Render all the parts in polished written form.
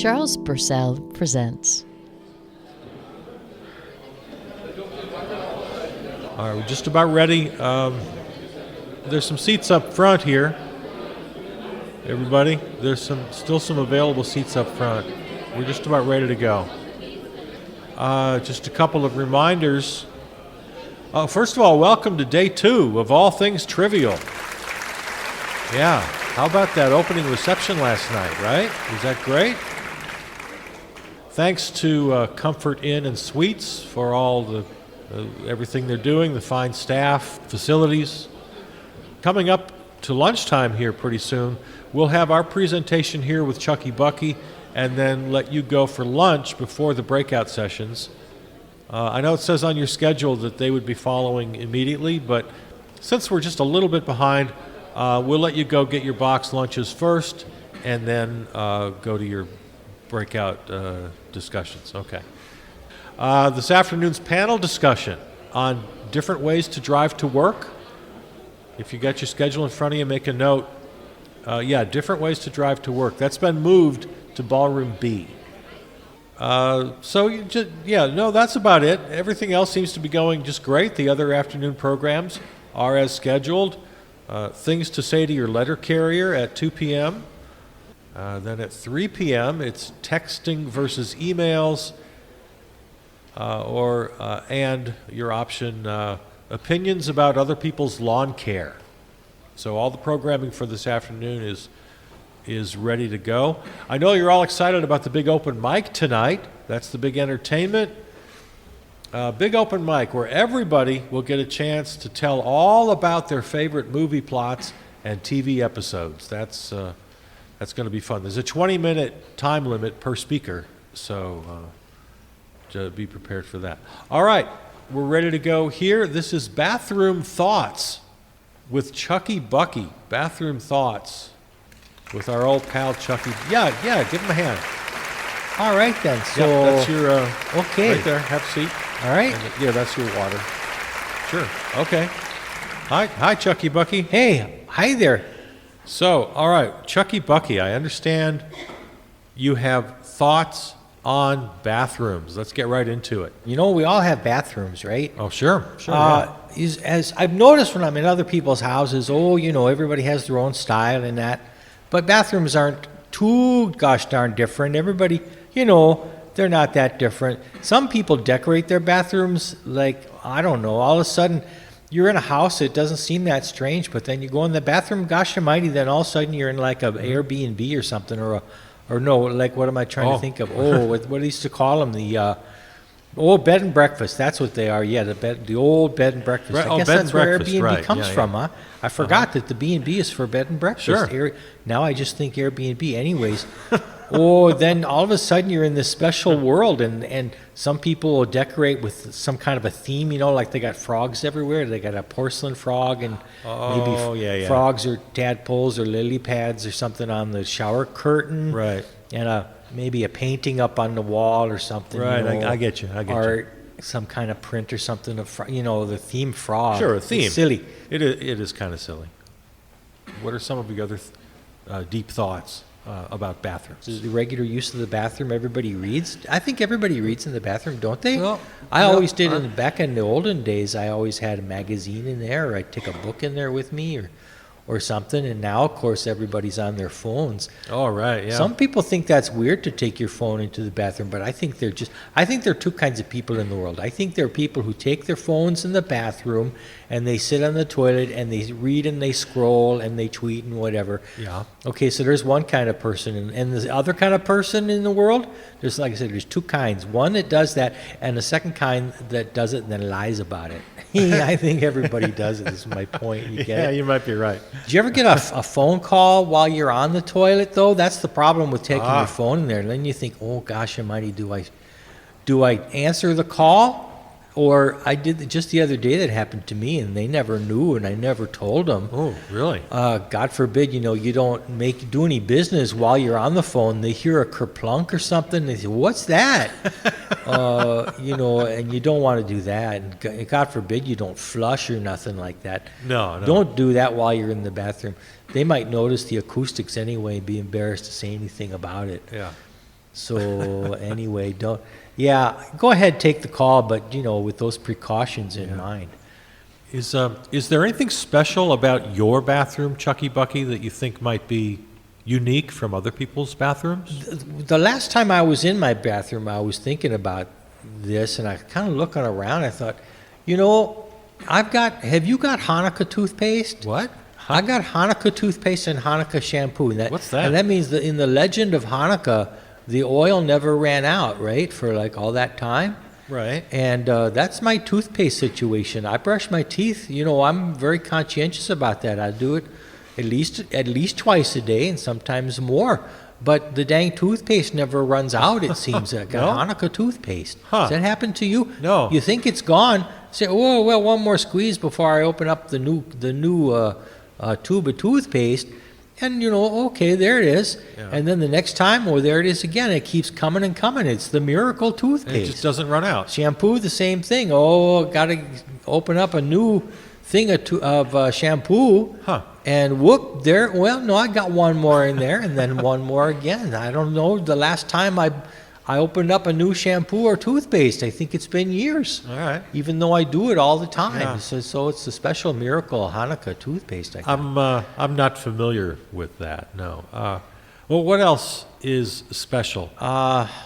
Charles Purcell presents. All right, we're just about ready. There's some seats up front here. Everybody, there's still some available seats up front. We're just about ready to go. Just a couple of reminders. First of all, welcome to day 2 of All Things Trivial. Yeah, how about that opening reception last night, right? Was that great? Thanks to Comfort Inn and Suites for all the everything they're doing, the fine staff, facilities. Coming up to lunchtime here pretty soon, we'll have our presentation here with Chucky Bucky and then let you go for lunch before the breakout sessions. I know it says on your schedule that they would be following immediately, but since we're just a little bit behind, we'll let you go get your box lunches first and then go to your breakout discussions. Okay. This afternoon's panel discussion on different ways to drive to work. If you got your schedule in front of you, make a note. Different ways to drive to work. That's been moved to Ballroom B. That's about it. Everything else seems to be going just great. The other afternoon programs are as scheduled. Things to say to your letter carrier at 2 p.m. Then at 3 p.m., it's texting versus emails, and your option, opinions about other people's lawn care. So all the programming for this afternoon is ready to go. I know you're all excited about the big open mic tonight. That's the big entertainment. Big open mic where everybody will get a chance to tell all about their favorite movie plots and TV episodes. That's going to be fun. There's a 20-minute time limit per speaker, so be prepared for that. All right, we're ready to go here. This is Bathroom Thoughts with Chucky Bucky. Bathroom Thoughts with our old pal Chucky. Yeah, give him a hand. All right then. So that's your okay. Right there. Have a seat. All right. And, that's your water. Sure. Okay. Hi, Chucky Bucky. Hey, hi there. So, all right, Chucky Bucky. I understand you have thoughts on bathrooms. Let's get right into it. You know, we all have bathrooms, right? Oh, sure. As I've noticed when I'm in other people's houses, everybody has their own style and that. But bathrooms aren't too gosh darn different. Everybody, they're not that different. Some people decorate their bathrooms like, I don't know, all of a sudden you're in a house, it doesn't seem that strange, but then you go in the bathroom, gosh almighty, then all of a sudden you're in like an Airbnb or something, or no, like what am I trying to think of? What they used to call them, the bed and breakfast. That's what they are. Yeah, the old bed and breakfast. Right. I guess Bed that's and where breakfast, Airbnb right. comes from, huh? I forgot that the B&B is for bed and breakfast. Sure. Now I just think Airbnb. Anyways, then all of a sudden you're in this special world, and some people will decorate with some kind of a theme, like they got frogs everywhere. They got a porcelain frog and maybe frogs or tadpoles or lily pads or something on the shower curtain. Right. And maybe a painting up on the wall or something. Right, I get you. Or some kind of print or something of, the theme frog. Sure, a theme. It's silly. It is kind of silly. What are some of the other deep thoughts about bathrooms? The regular use of the bathroom, everybody reads. I think everybody reads in the bathroom, don't they? Well, I always did. Back in the olden days, I always had a magazine in there, or I'd take a book in there with me, or something. And now, of course, everybody's on their phones. Oh, right, yeah. Some people think that's weird to take your phone into the bathroom, but I think there are two kinds of people in the world. I think there are people who take their phones in the bathroom and they sit on the toilet and they read and they scroll and they tweet and whatever. Yeah. Okay, so there's one kind of person. And the other kind of person in the world, there's, like I said, there's two kinds. One that does that, and the second kind that does it and then lies about it. I think everybody does it, is my point. You get it? You might be right. Do you ever get a phone call while you're on the toilet, though? That's the problem with taking your phone in there. And then you think, oh, gosh almighty, do I answer the call? Or I did just the other day that happened to me, and they never knew, and I never told them. Oh, really? God forbid, you don't do any business while you're on the phone. They hear a kerplunk or something. They say, "What's that?" And you don't want to do that. And God forbid you don't flush or nothing like that. No. Don't do that while you're in the bathroom. They might notice the acoustics anyway and be embarrassed to say anything about it. Yeah. So anyway, don't. Yeah, go ahead, take the call, but with those precautions in mind. Is there anything special about your bathroom, Chucky Bucky, that you think might be unique from other people's bathrooms? The last time I was in my bathroom, I was thinking about this, and I kind of looking around. I thought, have you got Hanukkah toothpaste? What? I got Hanukkah toothpaste and Hanukkah shampoo. What's that? And that means that in the legend of Hanukkah, the oil never ran out, right, for like all that time. Right. And that's my toothpaste situation. I brush my teeth. I'm very conscientious about that. I do it at least twice a day, and sometimes more. But the dang toothpaste never runs out, it seems. I got Hanukkah toothpaste. Huh. Does that happen to you? No. You think it's gone. Say, oh, well, one more squeeze before I open up the new tube of toothpaste. And, okay, there it is. Yeah. And then the next time, there it is again. It keeps coming and coming. It's the miracle toothpaste. And it just doesn't run out. Shampoo, the same thing. Oh, got to open up a new thing of shampoo. Huh. And whoop, there. Well, no, I got one more in there, and then one more again. I don't know the last time I opened up a new shampoo or toothpaste. I think it's been years. All right. Even though I do it all the time. Yeah. So it's the special miracle Hanukkah toothpaste. I got. I'm not familiar with that. No. Well, what else is special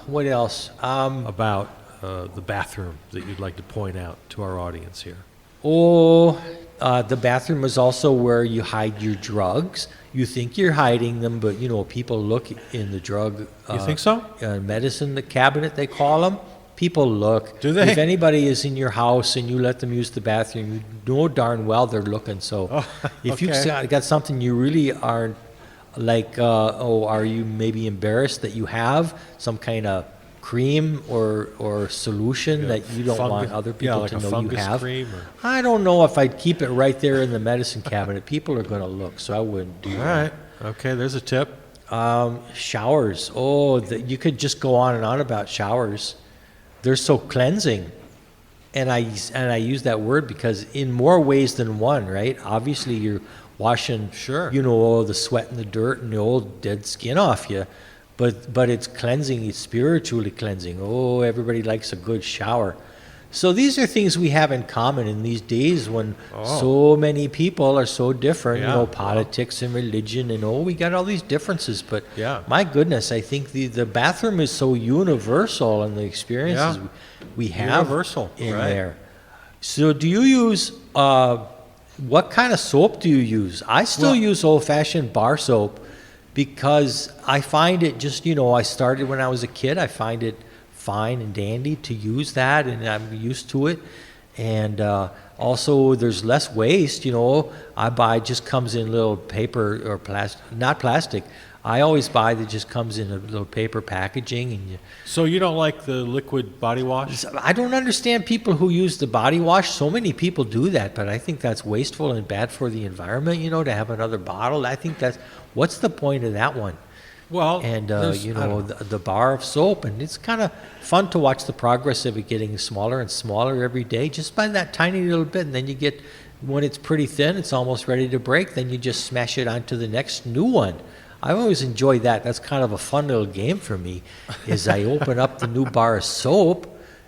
What else? about the bathroom that you'd like to point out to our audience here? The bathroom is also where you hide your drugs. You think you're hiding them, but people look in the drug. You think so? Medicine, the cabinet they call them. People look. Do they? If anybody is in your house and you let them use the bathroom, you know darn well they're looking. So, if you've got something you really aren't like, are you maybe embarrassed that you have some kind of cream or solution that you don't want other people like to a know you fungus have? cream I don't know if I'd keep it right there in the medicine cabinet. People are going to look, so I wouldn't do All that. right. Okay, there's a tip. Showers. You could just go on and on about showers. They're so cleansing. And I use that word because in more ways than one, right? Obviously, you're washing, Sure. the sweat and the dirt and the old dead skin off you. But it's cleansing, it's spiritually cleansing. Oh, everybody likes a good shower. So these are things we have in common in these days when so many people are so different, Yeah. politics and religion, and we got all these differences. But Yeah. my goodness, I think the bathroom is so universal and the experiences we have Universal, in right. there. So do you use, what kind of soap do you use? I still use old-fashioned bar soap because I find it just, I started when I was a kid. I find it fine and dandy to use that, and I'm used to it. And also, there's less waste. I buy just comes in little paper or not plastic. I always buy that just comes in a little paper packaging, and So you don't like the liquid body wash? I don't understand people who use the body wash. So many people do that, but I think that's wasteful and bad for the environment. To have another bottle. I think what's the point of that one? Well, And I don't know. the bar of soap, and it's kind of fun to watch the progress of it getting smaller and smaller every day, just by that tiny little bit. And then you get, when it's pretty thin, it's almost ready to break. Then you just smash it onto the next new one. I always enjoy that. That's kind of a fun little game for me. Is I open up the new bar of soap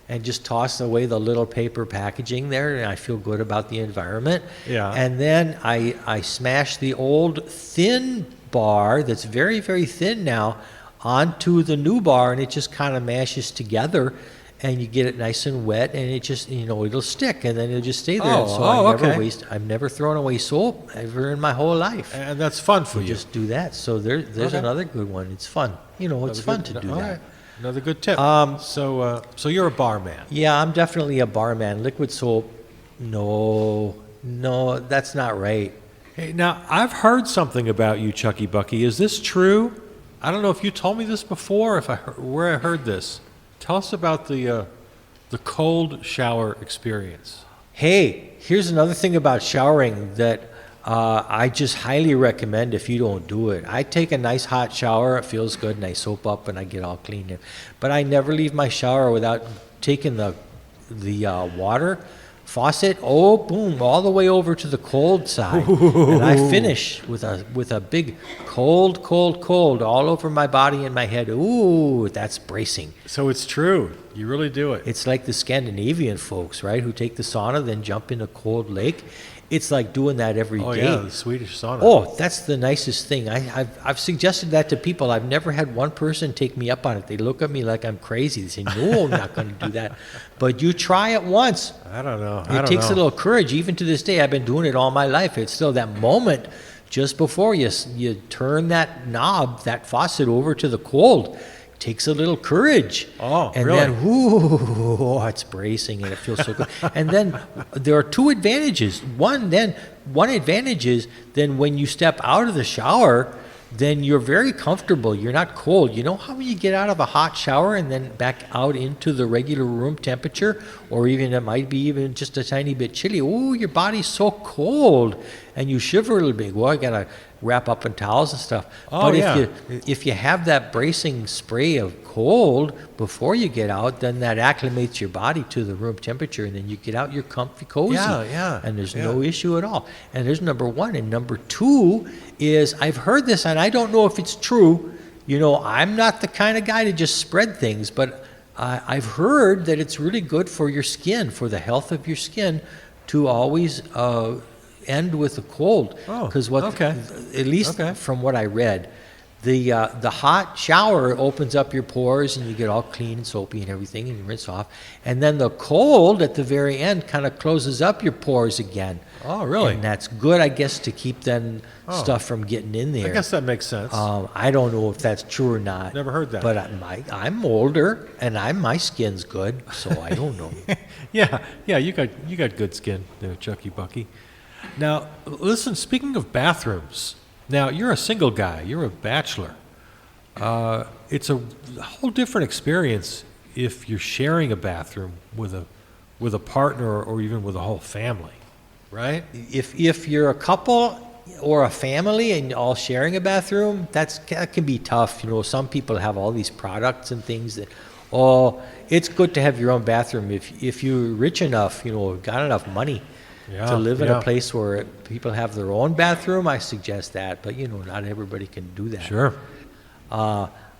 and just toss away the little paper packaging there, and I feel good about the environment. Yeah. And then I smash the old thin bar that's very, very thin now onto the new bar, and it just kind of mashes together, and you get it nice and wet, and it just, it'll stick, and then it'll just stay there. I've never thrown away soap ever in my whole life. And that's fun for you. Just do that. So there's Okay. another good one. It's fun. It's fun to do All that. right. Another good tip. So you're a barman. Yeah, I'm definitely a barman. Liquid soap, no, that's not right. Hey, now I've heard something about you, Chucky Bucky. Is this true? I don't know if you told me this before. Where I heard this. Tell us about the cold shower experience. Hey, here's another thing about showering that I just highly recommend if you don't do it. I take a nice hot shower. It feels good, and I soap up, and I get all clean. But I never leave my shower without taking the water, faucet, oh, boom, all the way over to the cold side. And I finish with a big cold, cold, cold all over my body and my head. Ooh, that's bracing. So it's true. You really do it. It's like the Scandinavian folks, right, who take the sauna, then jump in a cold lake. It's like doing that every day. Oh, yeah, the Swedish sauna. Oh, that's the nicest thing. I've suggested that to people. I've never had one person take me up on it. They look at me like I'm crazy. They say, no, I'm not going to do that. But you try it once. I don't know. It takes a little courage. Even to this day, I've been doing it all my life. It's still that moment just before you turn that knob, that faucet over to the cold. Takes a little courage. Oh, and really? then, ooh, it's bracing and it feels so good. And then there are two advantages. One advantage is then when you step out of the shower, then you're very comfortable. You're not cold. You know how when you get out of a hot shower and then back out into the regular room temperature, or even it might be even just a tiny bit chilly. Oh, your body's so cold, and you shiver a little bit. Well, I gotta wrap up in towels and stuff. Oh, but yeah. if you have that bracing spray of cold before you get out, then that acclimates your body to the room temperature, and then you get out, you're comfy, cozy. Yeah. And there's no issue at all. And there's number one. And number two is, I've heard this, and I don't know if it's true. You know, I'm not the kind of guy to just spread things, but I've heard that it's really good for your skin, for the health of your skin, to always end with a cold. Oh, Because okay. at least Okay. from what I read, the hot shower opens up your pores and you get all clean and soapy and everything, and you rinse off. And then the cold at the very end kind of closes up your pores again. Oh, really? And that's good, I guess, to keep then stuff from getting in there. I guess that makes sense. I don't know if that's true or not. Never heard that. But I'm older and my skin's good, so I don't know. Yeah, you got good skin there, Chucky Bucky. Now, listen, speaking of bathrooms, now you're a single guy, you're a bachelor. It's a whole different experience if you're sharing a bathroom with a partner or even with a whole family, right? If you're a couple or a family and all sharing a bathroom, that can be tough. You know, some people have all these products and things that, it's good to have your own bathroom if you're rich enough, you know, got enough money to live in a place where people have their own bathroom. I suggest that, but you know, not everybody can do that. Sure.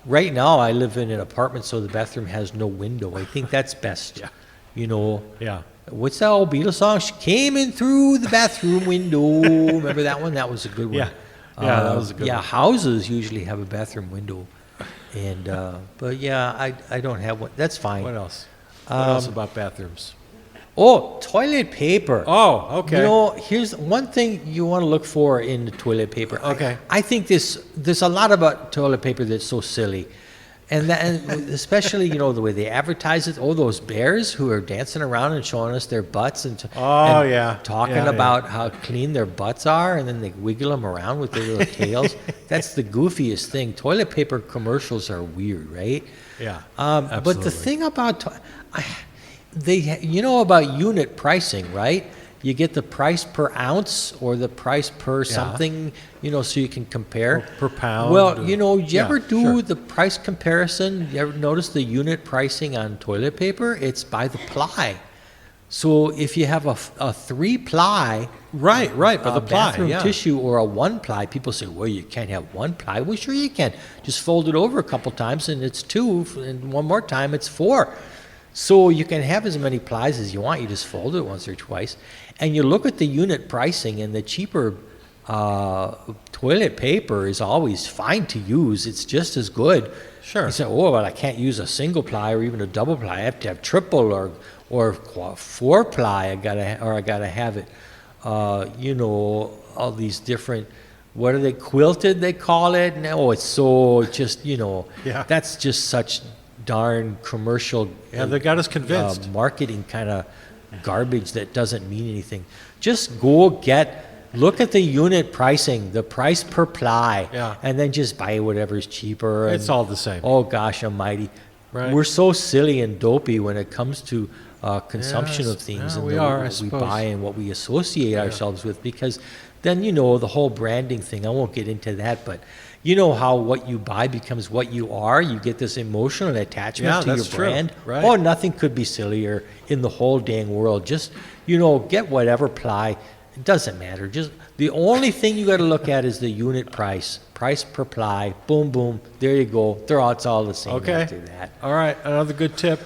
Right now, I live in an apartment, so the bathroom has no window. I think that's best. Yeah. You know. Yeah. What's that old Beatles song? She came in through the bathroom window. Remember that one? That was a good one. Yeah. Yeah, that was a good one. Houses usually have a bathroom window. And, but yeah, I don't have one. That's fine. What else? What else about bathrooms? Oh, toilet paper. Oh, okay. You know, here's one thing you want to look for in the toilet paper. Okay. I think there's a lot about toilet paper that's so silly. And especially, you know, the way they advertise it. Oh, those bears who are dancing around and showing us their butts and talking about how clean their butts are, and then they wiggle them around with their little tails. That's the goofiest thing. Toilet paper commercials are weird, right? Yeah. But the thing about you know about unit pricing, right? You get the price per ounce or the price per something, you know, so you can compare. Or per pound. Well, you know, you ever do sure. the price comparison? You ever notice the unit pricing on toilet paper? It's by the ply. So if you have a 3-ply Right, by the ply, bathroom yeah. tissue or a 1-ply, people say, well, you can't have 1-ply. Well, sure you can. Just fold it over a couple times and it's 2, and one more time it's 4. So you can have as many plies as you want. You just fold it once or twice. And you look at the unit pricing, and the cheaper toilet paper is always fine to use. It's just as good. Sure. You say, oh, well, I can't use a single ply or even a double ply. I have to have triple or 4-ply. I gotta have it. You know, all these different. What are they, quilted? They call it. And, it's so just, you know. Yeah. That's just such darn commercial. Yeah, they got us convinced. Marketing kind of garbage that doesn't mean anything. Just go look at the unit pricing, the price per ply, and then just buy whatever's cheaper. It's all the same. Oh gosh almighty. Right. We're so silly and dopey when it comes to consumption Yes, of things yeah, and we are, I what we suppose. buy and what we associate ourselves with, because then, the whole branding thing, I won't get into that, but you know how what you buy becomes what you are. You get this emotional attachment Yeah, to your that's true, brand. right. Oh, nothing could be sillier in the whole dang world. Just, get whatever ply. It doesn't matter. Just the only thing you got to look at is the unit price. Price per ply. Boom, boom. There you go. It's all the same Okay. after that. All right, another good tip.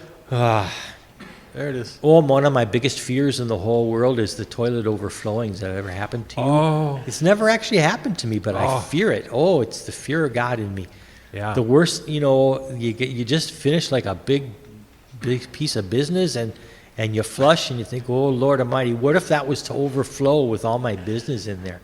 There it is. Oh, one of my biggest fears in the whole world is the toilet overflowing. Has that ever happened to you? Oh. It's never actually happened to me, but I Oh. fear it. Oh, it's the fear of God in me. Yeah. The worst, you just finish like a big piece of business and you flush and you think, oh, Lord Almighty, what if that was to overflow with all my business in there?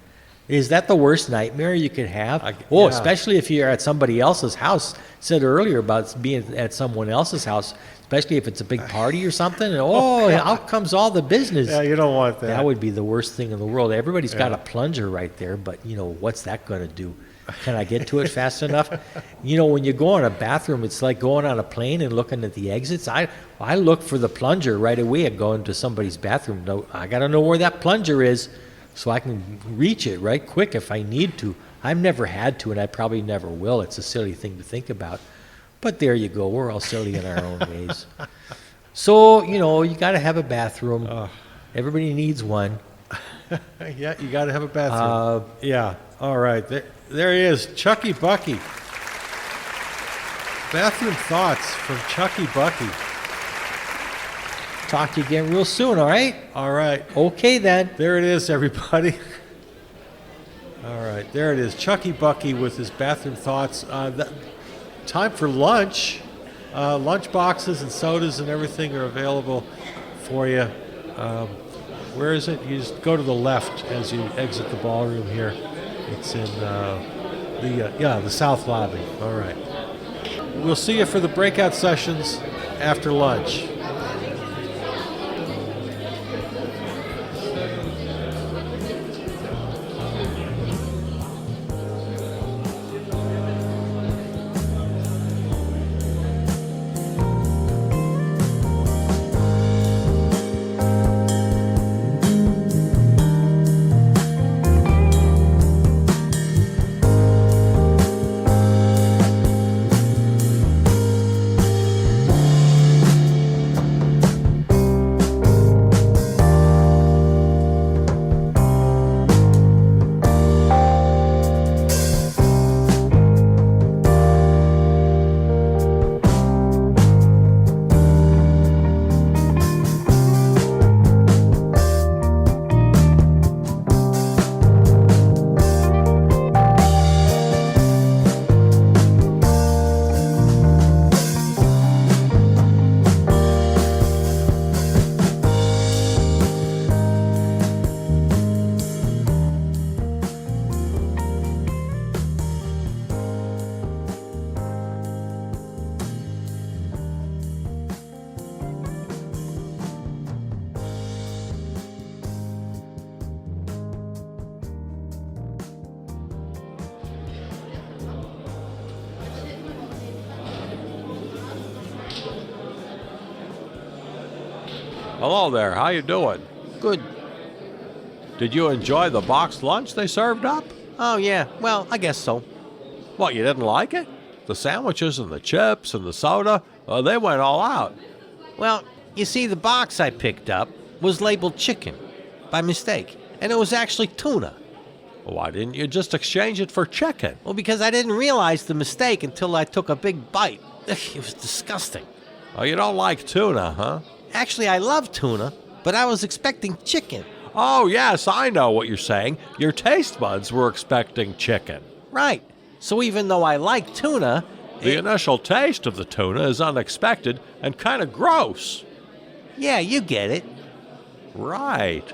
Is that the worst nightmare you could have? yeah. Especially if you're at somebody else's house. Said earlier about being at someone else's house, especially if it's a big party or something. And out comes all the business. Yeah, you don't want that. That would be the worst thing in the world. Everybody's got a plunger right there, but what's that going to do? Can I get to it fast enough? When you go on a bathroom, it's like going on a plane and looking at the exits. I look for the plunger right away and go into somebody's bathroom. No, I got to know where that plunger is so I can reach it right quick if I need to. I've never had to, and I probably never will. It's a silly thing to think about. But there you go. We're all silly in our own ways. So, you got to have a bathroom. Everybody needs one. Yeah, you got to have a bathroom. Yeah. All right. There he is, Chucky Bucky. Bathroom thoughts from Chucky Bucky. Talk to you again real soon, all right? All right. Okay, then. There it is, everybody. All right. There it is, Chucky Bucky with his bathroom thoughts. Time for lunch. Lunch boxes and sodas and everything are available for you. Where is it? You just go to the left as you exit the ballroom here. It's in the south lobby. All right. We'll see you for the breakout sessions after lunch. Hello there. How you doing? Good. Did you enjoy the boxed lunch they served up? Oh, yeah. Well, I guess so. What, you didn't like it? The sandwiches and the chips and the soda, they went all out. Well, you see, the box I picked up was labeled chicken by mistake, and it was actually tuna. Why didn't you just exchange it for chicken? Well, because I didn't realize the mistake until I took a big bite. Ugh, it was disgusting. Oh, you don't like tuna, huh? Actually, I love tuna, but I was expecting chicken. Oh, yes, I know what you're saying. Your taste buds were expecting chicken. Right. So even though I like tuna, The initial taste of the tuna is unexpected and kind of gross. yeah, you get it. Right.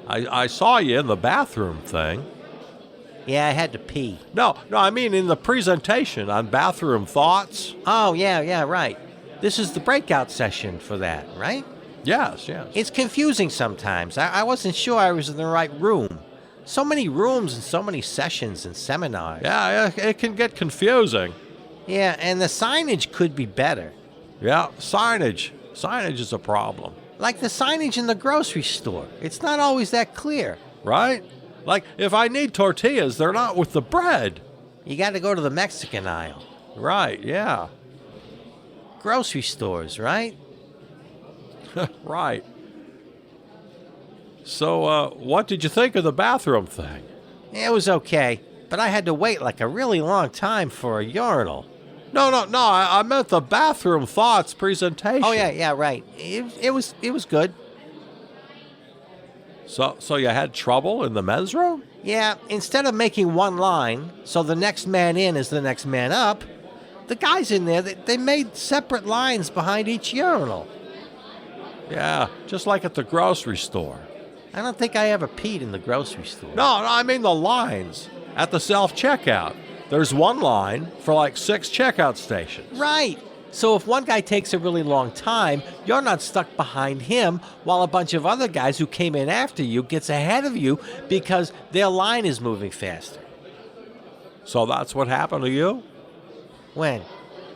I saw you in the bathroom thing. Yeah, I had to pee. No, I mean in the presentation on bathroom thoughts. Oh, yeah, right. This is the breakout session for that, right? Yes. It's confusing sometimes. I wasn't sure I was in the right room. So many rooms and so many sessions and seminars. Yeah, it can get confusing. Yeah, and the signage could be better. Yeah, signage. Signage is a problem, Like the signage in the grocery store. It's not always that clear. right? Like, if I need tortillas, they're not with the bread. You got to go to the Mexican aisle. Right, yeah, Grocery stores, right? right. So, what did you think of the bathroom thing? It was okay, but I had to wait like a really long time for a urinal. No, I meant the bathroom thoughts presentation. Oh yeah, right. It was good. So you had trouble in the men's room? Yeah, instead of making one line so the next man in is the next man up, the guys in there, they made separate lines behind each urinal. Yeah, just like at the grocery store. I don't think I ever peed in the grocery store. No, I mean the lines at the self-checkout. There's one line for like 6 checkout stations. Right. So if one guy takes a really long time, you're not stuck behind him while a bunch of other guys who came in after you gets ahead of you because their line is moving faster. So that's what happened to you? When?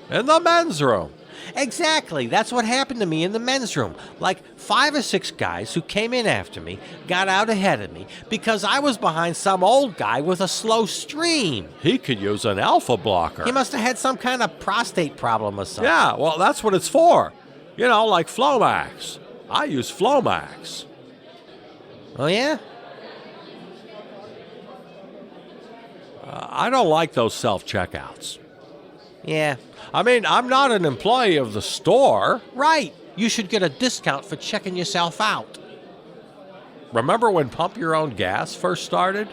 In the men's room. Exactly. That's what happened to me in the men's room. Like 5 or 6 guys who came in after me got out ahead of me because I was behind some old guy with a slow stream. He could use an alpha blocker. He must have had some kind of prostate problem or something. Yeah, well, that's what it's for. You know, like Flomax. I use Flomax. Oh, yeah? I don't like those self-checkouts. Yeah. I mean, I'm not an employee of the store. Right. You should get a discount for checking yourself out. Remember when Pump Your Own Gas first started?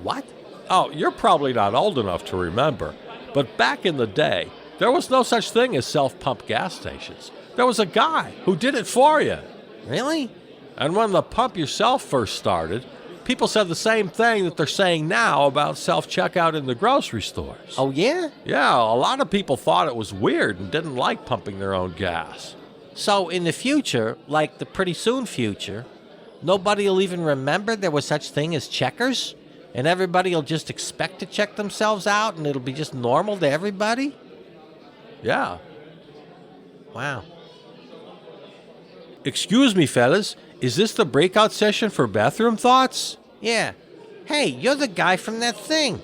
What? Oh, you're probably not old enough to remember, but back in the day, there was no such thing as self-pump gas stations. There was a guy who did it for you. Really? And when the Pump Yourself first started, people said the same thing that they're saying now about self-checkout in the grocery stores. Oh, yeah? Yeah, a lot of people thought it was weird and didn't like pumping their own gas. So in the future, like the pretty soon future, nobody will even remember there was such thing as checkers? And everybody will just expect to check themselves out and it'll be just normal to everybody? Yeah. Wow. Excuse me, fellas. Is this the breakout session for bathroom thoughts? Yeah. Hey, you're the guy from that thing.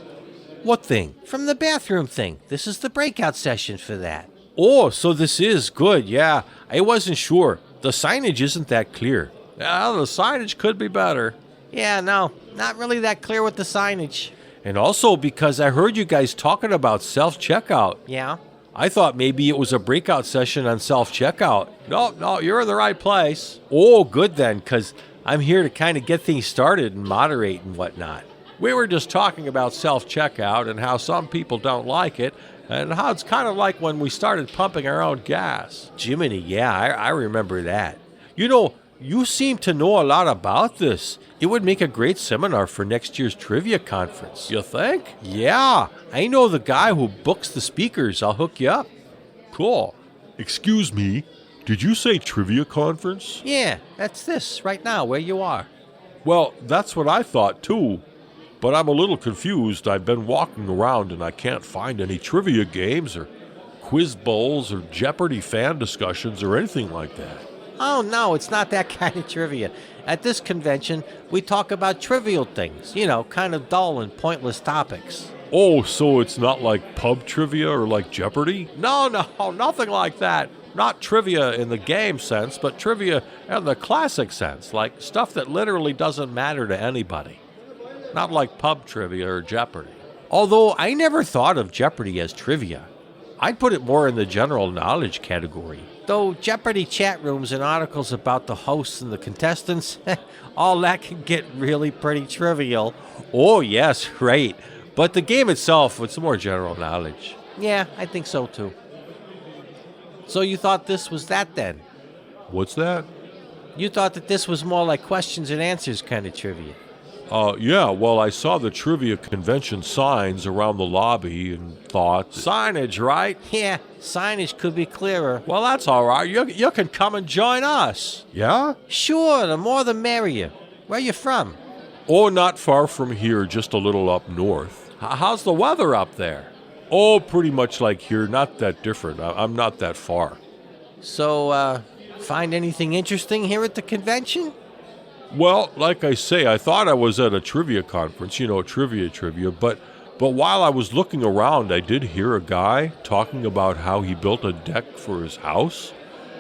What thing? From the bathroom thing. This is the breakout session for that. Oh, so this is good, yeah. I wasn't sure. The signage isn't that clear. Yeah, the signage could be better. Yeah, no, not really that clear with the signage. And also because I heard you guys talking about self-checkout. Yeah? I thought maybe it was a breakout session on self-checkout. No, you're in the right place. Oh, good then, because I'm here to kind of get things started and moderate and whatnot. We were just talking about self-checkout and how some people don't like it, and how it's kind of like when we started pumping our own gas. Jiminy, yeah, I remember that. You know, you seem to know a lot about this. It would make a great seminar for next year's trivia conference. You think? Yeah, I know the guy who books the speakers. I'll hook you up. Cool. Excuse me, did you say trivia conference? Yeah, that's this, right now, where you are. Well, that's what I thought too. But I'm a little confused. I've been walking around and I can't find any trivia games or quiz bowls or Jeopardy fan discussions or anything like that. Oh, no, it's not that kind of trivia. At this convention, we talk about trivial things, you know, kind of dull and pointless topics. Oh, so it's not like pub trivia or like Jeopardy? No, nothing like that. Not trivia in the game sense, but trivia in the classic sense, like stuff that literally doesn't matter to anybody. Not like pub trivia or Jeopardy. Although I never thought of Jeopardy as trivia. I'd put it more in the general knowledge category. Though Jeopardy chat rooms and articles about the hosts and the contestants, all that can get really pretty trivial. Oh, yes, right. But the game itself, it's more general knowledge. Yeah, I think so too. So you thought this was that then? What's that? You thought that this was more like questions and answers kind of trivia? Yeah, well, I saw the trivia convention signs around the lobby and thought... Signage, right? Yeah, signage could be clearer. Well, that's all right. You can come and join us. Yeah? Sure, the more the merrier. Where you from? Oh, not far from here, just a little up north. How's the weather up there? Oh, pretty much like here, not that different. I'm not that far. So, find anything interesting here at the convention? Well, like I say, I thought I was at a trivia conference, trivia, but while I was looking around, I did hear a guy talking about how he built a deck for his house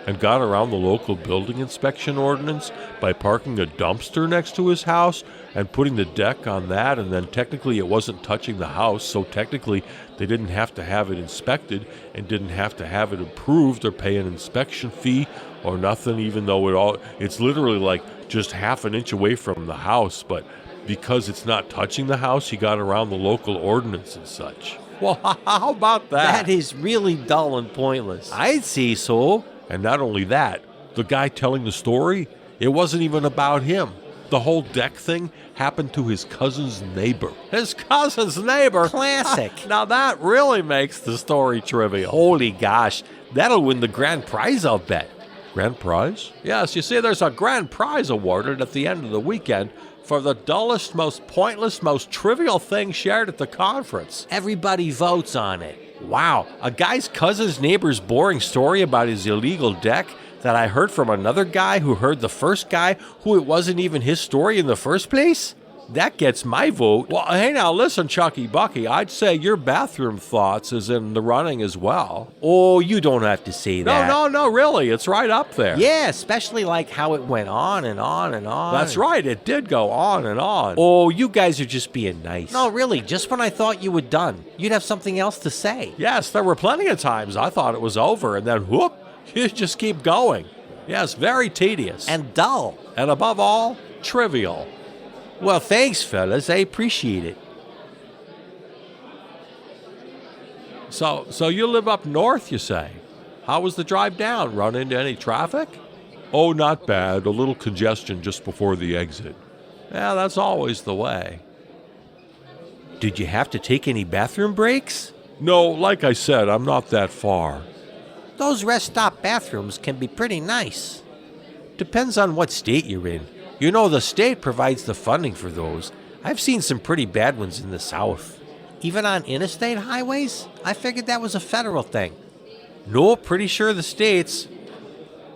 and got around the local building inspection ordinance by parking a dumpster next to his house and putting the deck on that, and then technically it wasn't touching the house, so technically they didn't have to have it inspected and didn't have to have it approved or pay an inspection fee or nothing, even though it's literally like just half an inch away from the house, but because it's not touching the house, he got around the local ordinance and such. Well, how about that? That is really dull and pointless. I'd say so. And not only that, the guy telling the story, it wasn't even about him. The whole deck thing happened to his cousin's neighbor. His cousin's neighbor? Classic. Now that really makes the story trivial. Holy gosh, that'll win the grand prize, I'll bet. Grand prize? Yes, you see, there's a grand prize awarded at the end of the weekend for the dullest, most pointless, most trivial thing shared at the conference. Everybody votes on it. Wow, a guy's cousin's neighbor's boring story about his illegal deck that I heard from another guy who heard the first guy who it wasn't even his story in the first place? That gets my vote. Well, hey now, listen, Chucky Bucky, I'd say your bathroom thoughts is in the running as well. Oh, you don't have to say that. No, really, it's right up there. Yeah, especially like how it went on and on and on. That's right, it did go on and on. Oh, you guys are just being nice. No, really, just when I thought you were done, you'd have something else to say. Yes, there were plenty of times I thought it was over, and then whoop, you just keep going. Yes, very tedious. And dull. And above all, trivial. Well, thanks, fellas. I appreciate it. So you live up north, you say? How was the drive down? Run into any traffic? Oh, not bad. A little congestion just before the exit. Yeah, that's always the way. Did you have to take any bathroom breaks? No, like I said, I'm not that far. Those rest stop bathrooms can be pretty nice. Depends on what state you're in. You know, the state provides the funding for those. I've seen some pretty bad ones in the South. Even on interstate highways? I figured that was a federal thing. No, pretty sure the states.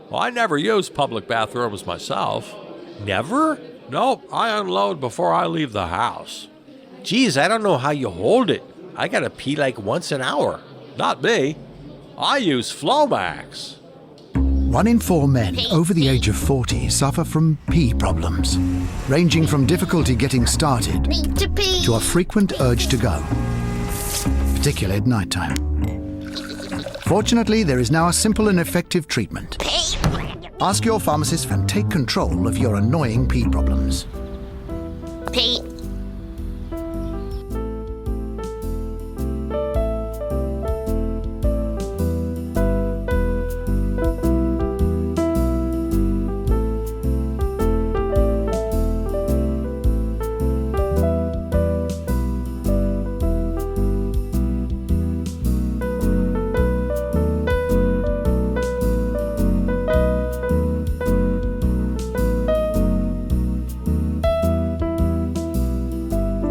Well, I never use public bathrooms myself. Never? Nope, I unload before I leave the house. Geez, I don't know how you hold it. I gotta pee like once an hour. Not me. I use Flomax. 1 in 4 men over the age of 40 suffer from pee problems, ranging from difficulty getting started to a frequent urge to go, particularly at night time. Fortunately, there is now a simple and effective treatment. Ask your pharmacist and take control of your annoying pee problems.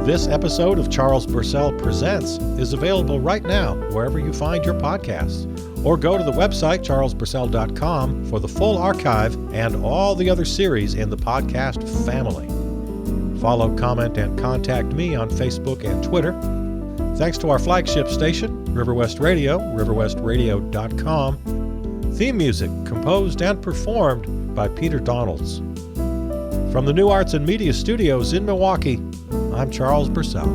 This episode of Charles Purcell Presents is available right now wherever you find your podcasts. Or go to the website charlespurcell.com for the full archive and all the other series in the podcast family. Follow, comment, and contact me on Facebook and Twitter. Thanks to our flagship station, River West Radio, riverwestradio.com. Theme music composed and performed by Peter Donalds. From the New Arts and Media Studios in Milwaukee, I'm Charles Purcell.